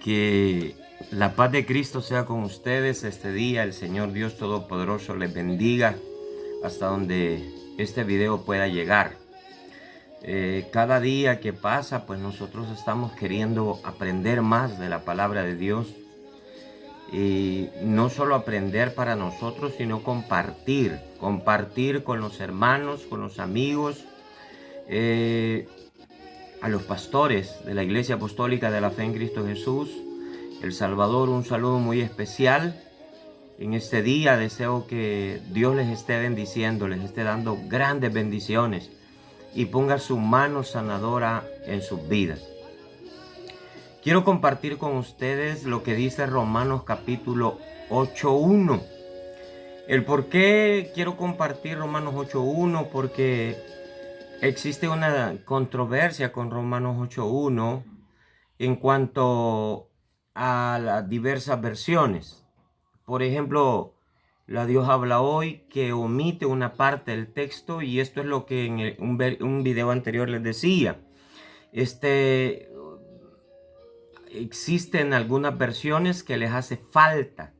Que la paz de Cristo sea con ustedes este día. El Señor Dios Todopoderoso les bendiga hasta donde este video pueda llegar. Cada día que pasa, pues nosotros estamos queriendo aprender más de la palabra de Dios. Y no solo aprender para nosotros, sino compartir con los hermanos, con los amigos, a los pastores de la Iglesia Apostólica de la Fe en Cristo Jesús, El Salvador, un saludo muy especial. En este día deseo que Dios les esté bendiciendo, les esté dando grandes bendiciones y ponga su mano sanadora en sus vidas. Quiero compartir con ustedes lo que dice Romanos capítulo 8:1. El por qué quiero compartir Romanos 8:1, porque existe una controversia con Romanos 8:1 en cuanto a las diversas versiones. Por ejemplo, la Dios habla hoy que omite una parte del texto, y esto es lo que en un video anterior les decía. Existen algunas versiones que les hace falta.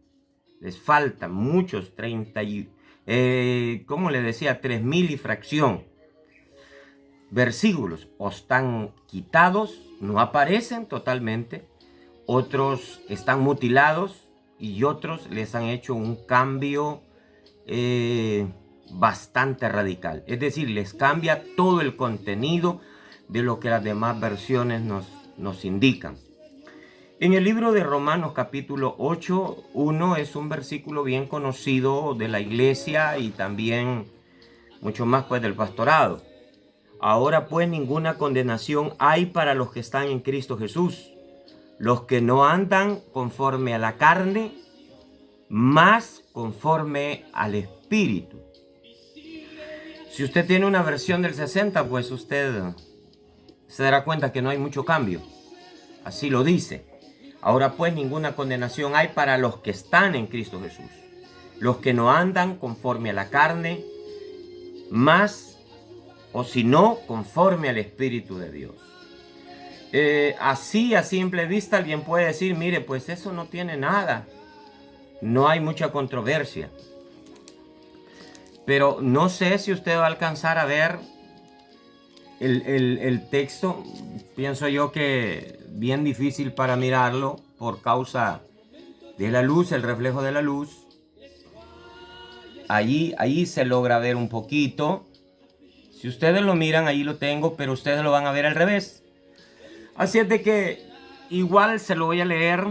Les faltan muchos, 3,000 y fracción versículos. O están quitados, no aparecen totalmente. Otros están mutilados y otros les han hecho un cambio bastante radical. Es decir, les cambia todo el contenido de lo que las demás versiones nos indican. En el libro de Romanos capítulo 8:1 es un versículo bien conocido de la iglesia y también mucho más pues del pastorado. Ahora pues ninguna condenación hay para los que están en Cristo Jesús, los que no andan conforme a la carne, más conforme al Espíritu. Si usted tiene una versión del 60, pues usted se dará cuenta que no hay mucho cambio. Así lo dice. Ahora pues ninguna condenación hay para los que están en Cristo Jesús, los que no andan conforme a la carne, más o si no conforme al Espíritu de Dios. Así a simple vista alguien puede decir, mire, pues eso no tiene nada, no hay mucha controversia. Pero no sé si usted va a alcanzar a ver el texto. Pienso yo que bien difícil para mirarlo por causa de la luz, el reflejo de la luz. Ahí se logra ver un poquito. Si ustedes lo miran, ahí lo tengo, pero ustedes lo van a ver al revés. Así es de que igual se lo voy a leer.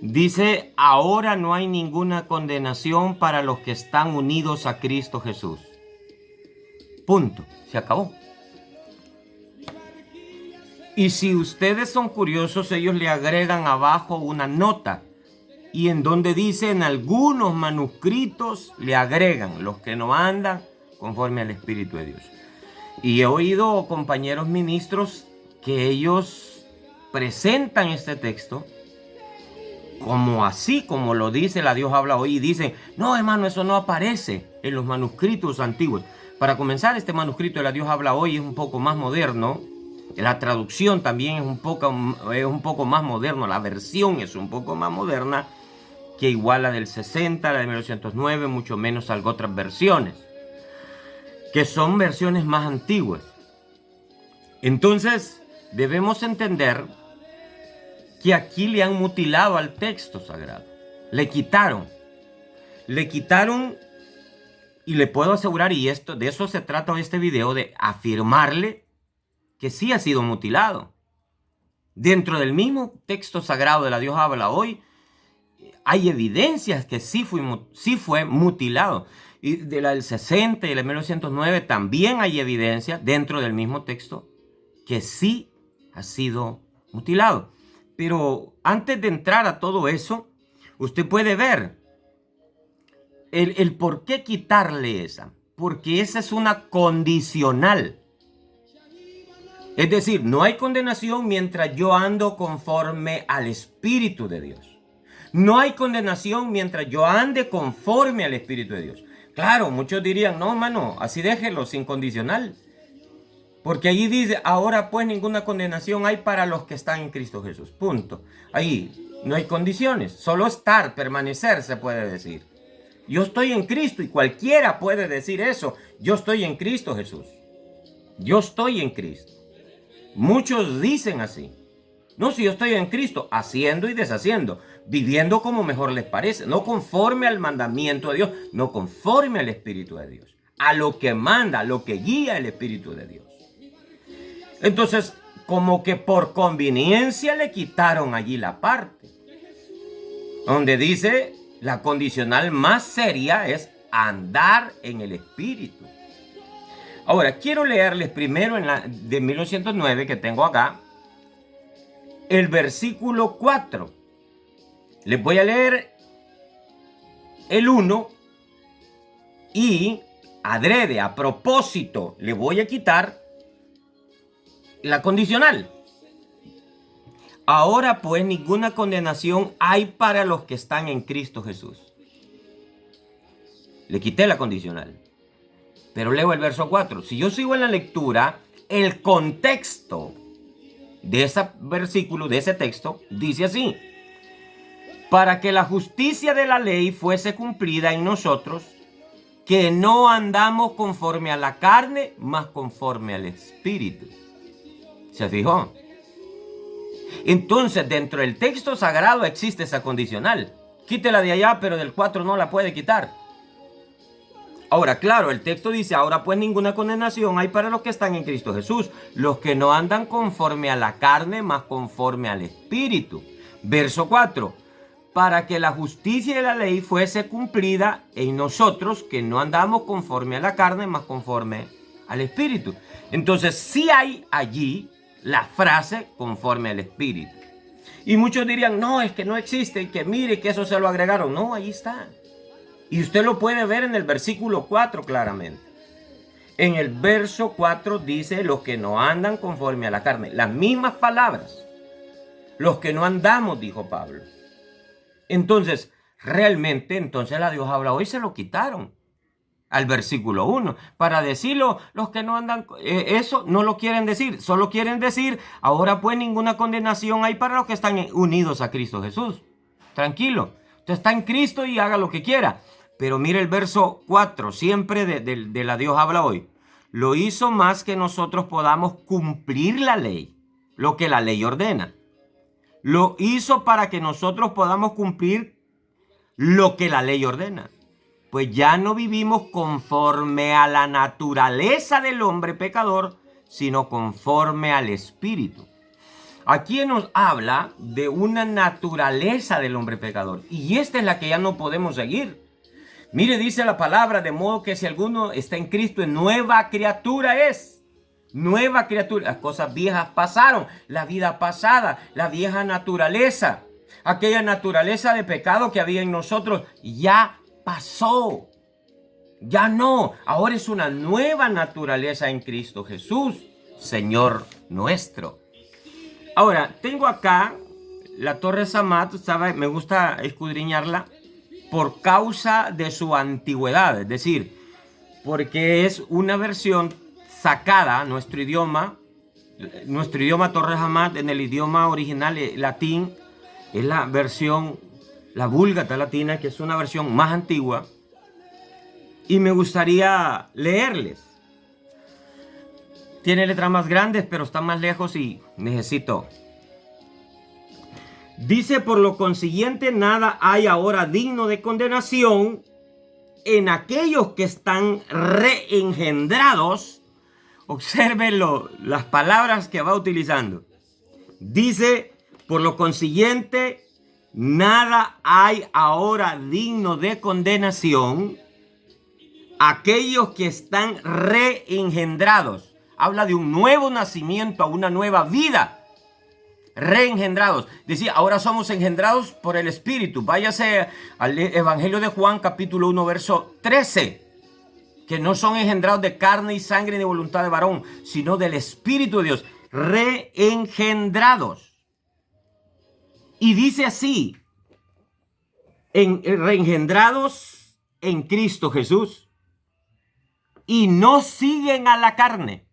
Dice, ahora no hay ninguna condenación para los que están unidos a Cristo Jesús. Punto. Se acabó. Y si ustedes son curiosos, ellos le agregan abajo una nota. Y en donde dice, en algunos manuscritos le agregan los que no andan conforme al Espíritu de Dios. Y he oído compañeros ministros que ellos presentan este texto como así, como lo dice la Dios habla hoy, y dicen, no hermano, eso no aparece en los manuscritos antiguos. Para comenzar, este manuscrito de la Dios habla hoy es un poco más moderno. La traducción también es un poco más moderno, la versión es un poco más moderna que igual la del 60, la de 1909, mucho menos algo otras versiones, que son versiones más antiguas. Entonces, debemos entender que aquí le han mutilado al texto sagrado. Le quitaron, y le puedo asegurar, y de eso se trata este video, de afirmarle que sí ha sido mutilado. Dentro del mismo texto sagrado de la Dios habla hoy, hay evidencias que sí fue mutilado. Y de la del 60 y de la 1909 también hay evidencia dentro del mismo texto que sí ha sido mutilado. Pero antes de entrar a todo eso, usted puede ver el por qué quitarle esa. Porque esa es una condicional. Es decir, no hay condenación mientras yo ando conforme al Espíritu de Dios. No hay condenación mientras yo ande conforme al Espíritu de Dios. Claro, muchos dirían, no hermano, así déjelo sin condicional. Porque allí dice, ahora pues ninguna condenación hay para los que están en Cristo Jesús. Punto. Ahí no hay condiciones. Solo estar, permanecer se puede decir. Yo estoy en Cristo y cualquiera puede decir eso. Yo estoy en Cristo Jesús. Yo estoy en Cristo. Muchos dicen así. No, si yo estoy en Cristo, haciendo y deshaciendo, viviendo como mejor les parece, no conforme al mandamiento de Dios, no conforme al Espíritu de Dios, a lo que manda, a lo que guía el Espíritu de Dios. Entonces, como que por conveniencia le quitaron allí la parte, donde dice la condicional más seria es andar en el Espíritu. Ahora, quiero leerles primero de 1909 que tengo acá, el versículo 4. Les voy a leer el 1 y adrede, a propósito, le voy a quitar la condicional. Ahora pues ninguna condenación hay para los que están en Cristo Jesús. Le quité la condicional. Pero leo el verso 4. Si yo sigo en la lectura, el contexto de ese versículo, de ese texto, dice así: para que la justicia de la ley fuese cumplida en nosotros, que no andamos conforme a la carne, mas conforme al Espíritu. ¿Se fijó? Entonces, dentro del texto sagrado existe esa condicional. Quítela de allá, pero del 4 no la puede quitar. Ahora, claro, el texto dice, ahora pues ninguna condenación hay para los que están en Cristo Jesús, los que no andan conforme a la carne, mas conforme al Espíritu. Verso 4, para que la justicia de la ley fuese cumplida en nosotros, que no andamos conforme a la carne, mas conforme al Espíritu. Entonces, sí hay allí la frase conforme al Espíritu. Y muchos dirían, no, es que no existe, que mire que eso se lo agregaron. No, ahí está. Y usted lo puede ver en el versículo 4 claramente. En el verso 4 dice, los que no andan conforme a la carne. Las mismas palabras. Los que no andamos, dijo Pablo. Entonces, realmente, entonces la Dios habla hoy se lo quitaron al versículo 1. Para decirlo, los que no andan, eso no lo quieren decir. Solo quieren decir, ahora pues ninguna condenación hay para los que están unidos a Cristo Jesús. Tranquilo. Usted está en Cristo y haga lo que quiera. Pero mire el verso 4, siempre de la Dios habla hoy. Lo hizo más que nosotros podamos cumplir la ley, lo que la ley ordena. Lo hizo para que nosotros podamos cumplir lo que la ley ordena. Pues ya no vivimos conforme a la naturaleza del hombre pecador, sino conforme al Espíritu. Aquí nos habla de una naturaleza del hombre pecador. Y esta es la que ya no podemos seguir. Mire, dice la palabra, de modo que si alguno está en Cristo, nueva criatura es. Nueva criatura. Las cosas viejas pasaron. La vida pasada, la vieja naturaleza. Aquella naturaleza de pecado que había en nosotros ya pasó. Ya no. Ahora es una nueva naturaleza en Cristo Jesús, Señor nuestro. Ahora, tengo acá la Torre Samat, ¿sabe? Me gusta escudriñarla por causa de su antigüedad, es decir, porque es una versión sacada, nuestro idioma Torre Samat en el idioma original latín, es la versión, la Vulgata latina, que es una versión más antigua, y me gustaría leerles. Tiene letras más grandes, pero está más lejos y necesito. Dice, por lo consiguiente, nada hay ahora digno de condenación en aquellos que están reengendrados. Observen las palabras que va utilizando. Dice, por lo consiguiente, nada hay ahora digno de condenación aquellos que están reengendrados. Habla de un nuevo nacimiento, a una nueva vida. Reengendrados. Decía, ahora somos engendrados por el Espíritu. Váyase al Evangelio de Juan, capítulo 1, verso 13. Que no son engendrados de carne y sangre ni de voluntad de varón, sino del Espíritu de Dios. Reengendrados. Y dice así, reengendrados en Cristo Jesús. Y no siguen a la carne.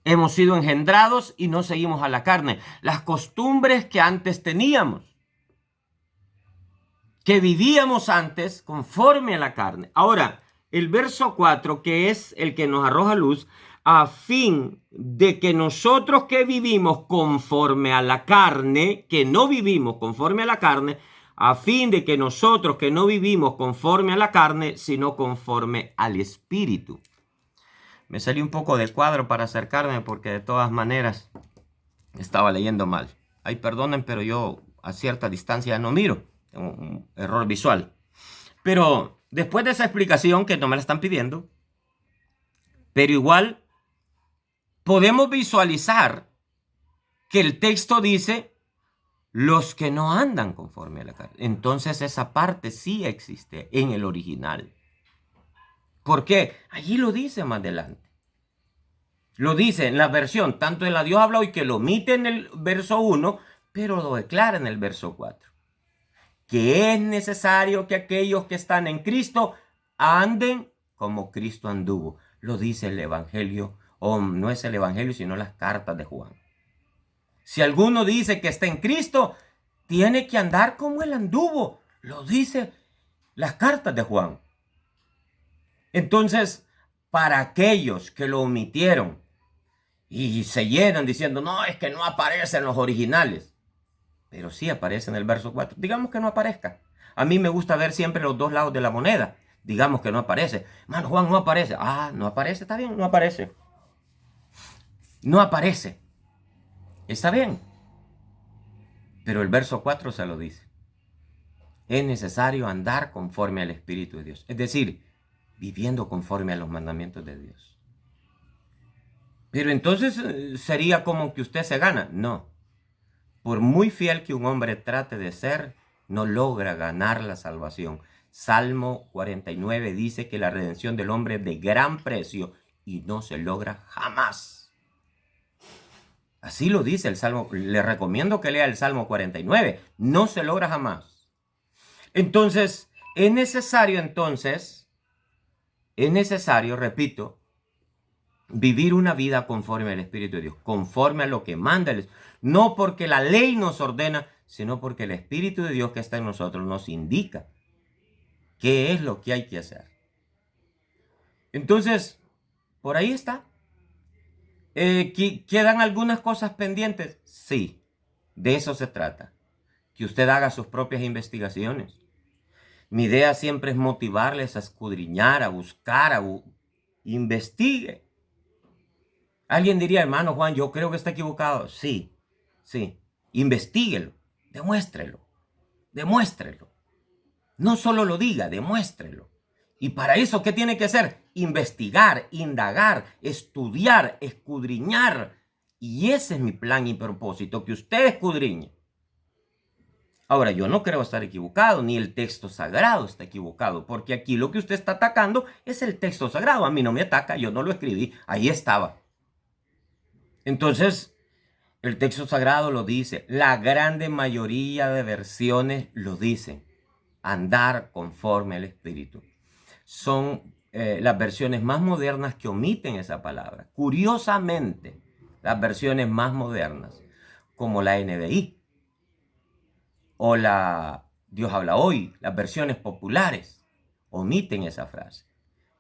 Hemos sido engendrados y no seguimos a la carne. Las costumbres que antes teníamos, que vivíamos antes conforme a la carne. Ahora, el verso 4, que es el que nos arroja luz, a fin de que nosotros que vivimos conforme a la carne, que no vivimos conforme a la carne, a fin de que nosotros que no vivimos conforme a la carne, sino conforme al Espíritu. Me salí un poco del cuadro para acercarme porque de todas maneras estaba leyendo mal. Ay, perdonen, pero yo a cierta distancia no miro. Tengo un error visual. Pero después de esa explicación, que no me la están pidiendo, pero igual podemos visualizar que el texto dice los que no andan conforme a la carne. Entonces esa parte sí existe en el original. ¿Por qué? Allí lo dice más adelante. Lo dice en la versión, tanto en la Dios habla hoy, que lo omite en el verso 1, pero lo declara en el verso 4. Que es necesario que aquellos que están en Cristo anden como Cristo anduvo. Lo dice el Evangelio, o no es el Evangelio, sino las cartas de Juan. Si alguno dice que está en Cristo, tiene que andar como él anduvo. Lo dice las cartas de Juan. Entonces, para aquellos que lo omitieron y se llenan diciendo, no, es que no aparecen los originales, pero sí aparece en el verso 4. Digamos que no aparezca. A mí me gusta ver siempre los dos lados de la moneda. Digamos que no aparece. Mano, Juan, no aparece. Ah, no aparece, está bien, no aparece. No aparece. Está bien. Pero el verso 4 se lo dice. Es necesario andar conforme al Espíritu de Dios. Es decir, viviendo conforme a los mandamientos de Dios. Pero entonces sería como que usted se gana. No. Por muy fiel que un hombre trate de ser, no logra ganar la salvación. Salmo 49 dice que la redención del hombre es de gran precio y no se logra jamás. Así lo dice el Salmo. Le recomiendo que lea el Salmo 49. No se logra jamás. Entonces, es necesario, repito, vivir una vida conforme al Espíritu de Dios, conforme a lo que manda el Espíritu. No porque la ley nos ordena, sino porque el Espíritu de Dios que está en nosotros nos indica qué es lo que hay que hacer. Entonces, por ahí está. ¿Quedan algunas cosas pendientes? Sí, de eso se trata. Que usted haga sus propias investigaciones. Mi idea siempre es motivarles a escudriñar, a buscar, investigue. Alguien diría, hermano Juan, yo creo que está equivocado. Sí. Investíguelo, demuéstrelo. No solo lo diga, demuéstrelo. Y para eso, ¿qué tiene que hacer? Investigar, indagar, estudiar, escudriñar. Y ese es mi plan y propósito, que usted escudriñe. Ahora, yo no creo estar equivocado, ni el texto sagrado está equivocado, porque aquí lo que usted está atacando es el texto sagrado. A mí no me ataca, yo no lo escribí, ahí estaba. Entonces, el texto sagrado lo dice, la grande mayoría de versiones lo dicen, andar conforme al Espíritu. Son las versiones más modernas que omiten esa palabra. Curiosamente, las versiones más modernas, como la NBI o la Dios habla hoy, las versiones populares, omiten esa frase.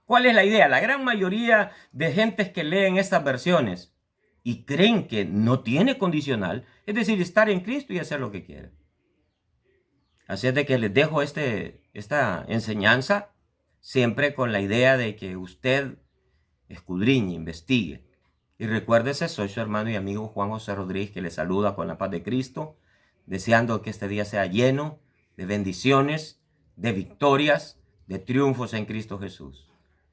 ¿Cuál es la idea? La gran mayoría de gentes que leen estas versiones y creen que no tiene condicional, es decir, estar en Cristo y hacer lo que quiere. Así es de que les dejo esta enseñanza siempre con la idea de que usted escudriñe, investigue. Y recuérdese, soy su hermano y amigo Juan José Rodríguez, que le saluda con la paz de Cristo, deseando que este día sea lleno de bendiciones, de victorias, de triunfos en Cristo Jesús.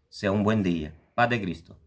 Sea un buen día. Paz de Cristo.